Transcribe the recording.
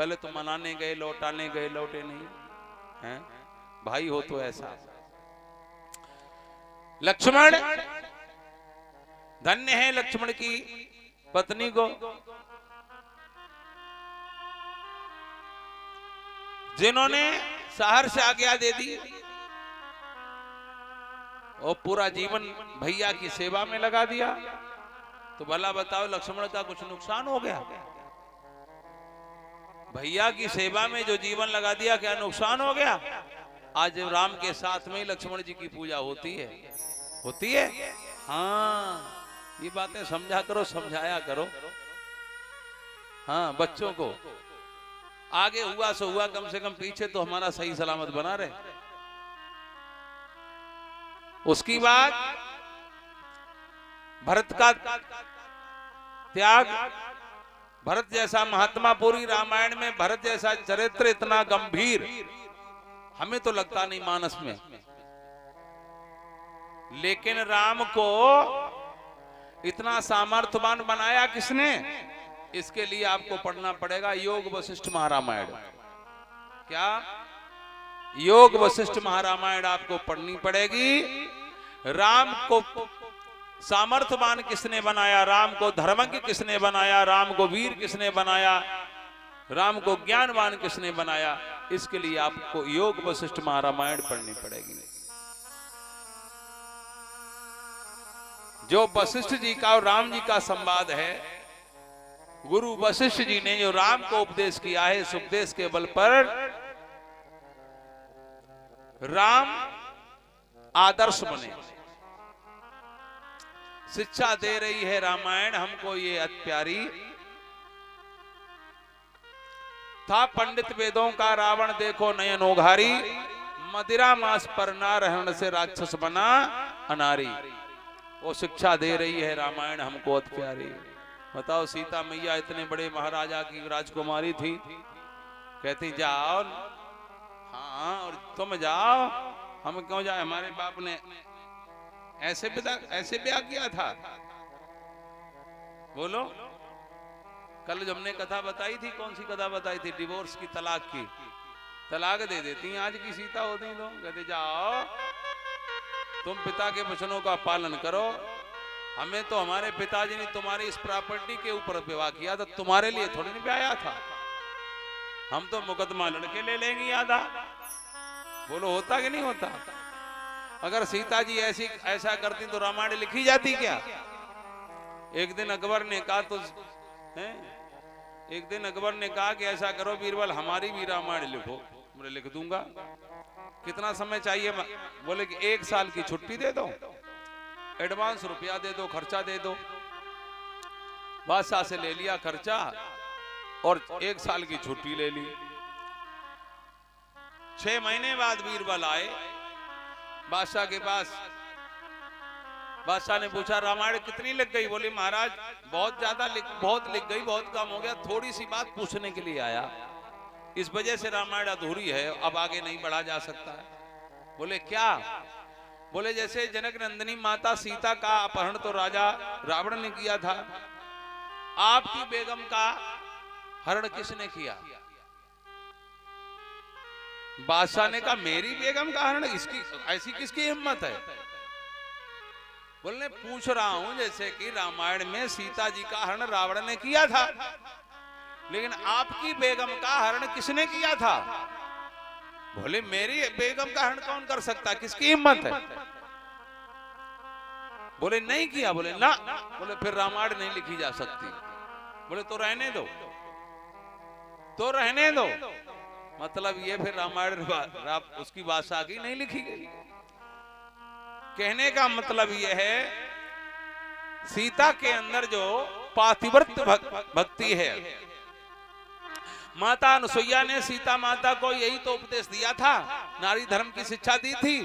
पहले तो मनाने गए, लौटाने गए, लौटे नहीं हैं। भाई हो तो ऐसा। लक्ष्मण, धन्य है लक्ष्मण की पत्नी को जिन्होंने सहर्ष आज्ञा दे दी और पूरा जीवन भैया की सेवा में लगा दिया। तो भला बताओ लक्ष्मण का कुछ नुकसान हो गया? भैया की सेवा में जो जीवन लगा दिया, क्या नुकसान हो गया? आज राम के साथ में लक्ष्मण जी की पूजा होती है, होती है। हाँ, ये बातें समझा करो, समझाया करो। हाँ, बच्चों को आगे हुआ सो हुआ, कम से कम पीछे तो हमारा सही सलामत बना रहे। उसकी बाद भरत का त्याग, भरत जैसा महात्मा पूरी रामायण में, भरत जैसा चरित्र इतना गंभीर हमें तो लगता नहीं मानस में। लेकिन राम को इतना सामर्थ्यवान बनाया किसने? इसके लिए आपको पढ़ना पड़ेगा योग वशिष्ठ महारामायण। क्या? योग वशिष्ठ महारामायण आपको पढ़नी पड़ेगी। राम को सामर्थ्यवान किसने बनाया, राम को धर्मज्ञ किसने बनाया, राम को वीर किसने बनाया, राम को ज्ञानवान किसने बनाया, इसके लिए आपको योग वशिष्ठ महारामायण पढ़नी पड़ेगी। जो वशिष्ठ जी का और राम जी का संवाद है, गुरु वशिष्ठ जी ने जो राम को उपदेश किया है, इस उपदेश के बल पर राम आदर्श बने। शिक्षा दे रही है रामायण हमको ये अति प्यारी। था पंडित वेदों का रावण देखो नयन ओघारी, मदिरा मांस पर ना रहने से राक्षस बना अनारी। वो शिक्षा दे रही है रामायण हमको अति प्यारी। बताओ, सीता मैया इतने बड़े महाराजा की राजकुमारी थी, कहती जाओ, हाँ और तुम जाओ, हम क्यों जाए? हमारे बाप ने ऐसे ब्याह किया था। बोलो, कल जब हमने कथा बताई थी, कौन सी कथा बताई थी? डिवोर्स की, तलाक की। तलाक दे देती आज की सीता होती तो कहते जाओ तुम पिता के वचनों का पालन करो। हमें तो हमारे पिताजी ने तुम्हारी इस प्रॉपर्टी के ऊपर विवाह किया था, तुम्हारे लिए थोड़ी नहीं ब्याया था। हम तो मुकदमा लड़के ले लेंगे आधा। बोलो, होता कि नहीं होता? अगर सीता जी ऐसा करती तो रामायण लिखी जाती क्या? एक दिन अकबर ने कहा तो एक दिन अकबर ने कहा कि ऐसा करो बीरबल, हमारी भी रामायण लिखो। मैं लिख दूंगा। कितना समय चाहिए? बोले कि 1 साल की छुट्टी दे दो, एडवांस रुपया दे दो, खर्चा दे दो। बादशाह से ले लिया खर्चा और 1 साल की छुट्टी ले ली। 6 महीने बाद बीरबल आए बादशाह के पास। बादशाह ने पूछा रामायण कितनी लिख गई? बोली महाराज बहुत ज्यादा बहुत लिख गई, बहुत कम हो गया, थोड़ी सी बात पूछने के लिए आया, इस वजह से रामायण अधूरी है, अब आगे नहीं बढ़ा जा सकता है। बोले क्या? बोले जैसे जनक नंदिनी माता सीता का अपहरण तो राजा रावण ने किया था, आपकी बेगम का हरण किसने किया? बादशाह ने कहा मेरी बेगम का हरण? इसकी ऐसी किसकी हिम्मत है? बोलने पूछ रहा हूं जैसे कि रामायण में सीता जी का हरण रावण ने किया था, लेकिन आपकी बेगम का हरण किसने किया था? बोले मेरी बेगम का हरण कौन कर सकता, किसकी हिम्मत है? बोले नहीं किया। बोले ना। बोले फिर रामायण नहीं लिखी जा सकती। बोले तो रहने दो, तो रहने दो। मतलब ये फिर रामायण उसकी बादशाह की नहीं लिखी गई। कहने का मतलब यह है सीता के अंदर जो पातिव्रत्य भक्ति है, माता अनुसुईया ने सीता माता को यही तो उपदेश दिया था, नारी धर्म की शिक्षा दी थी।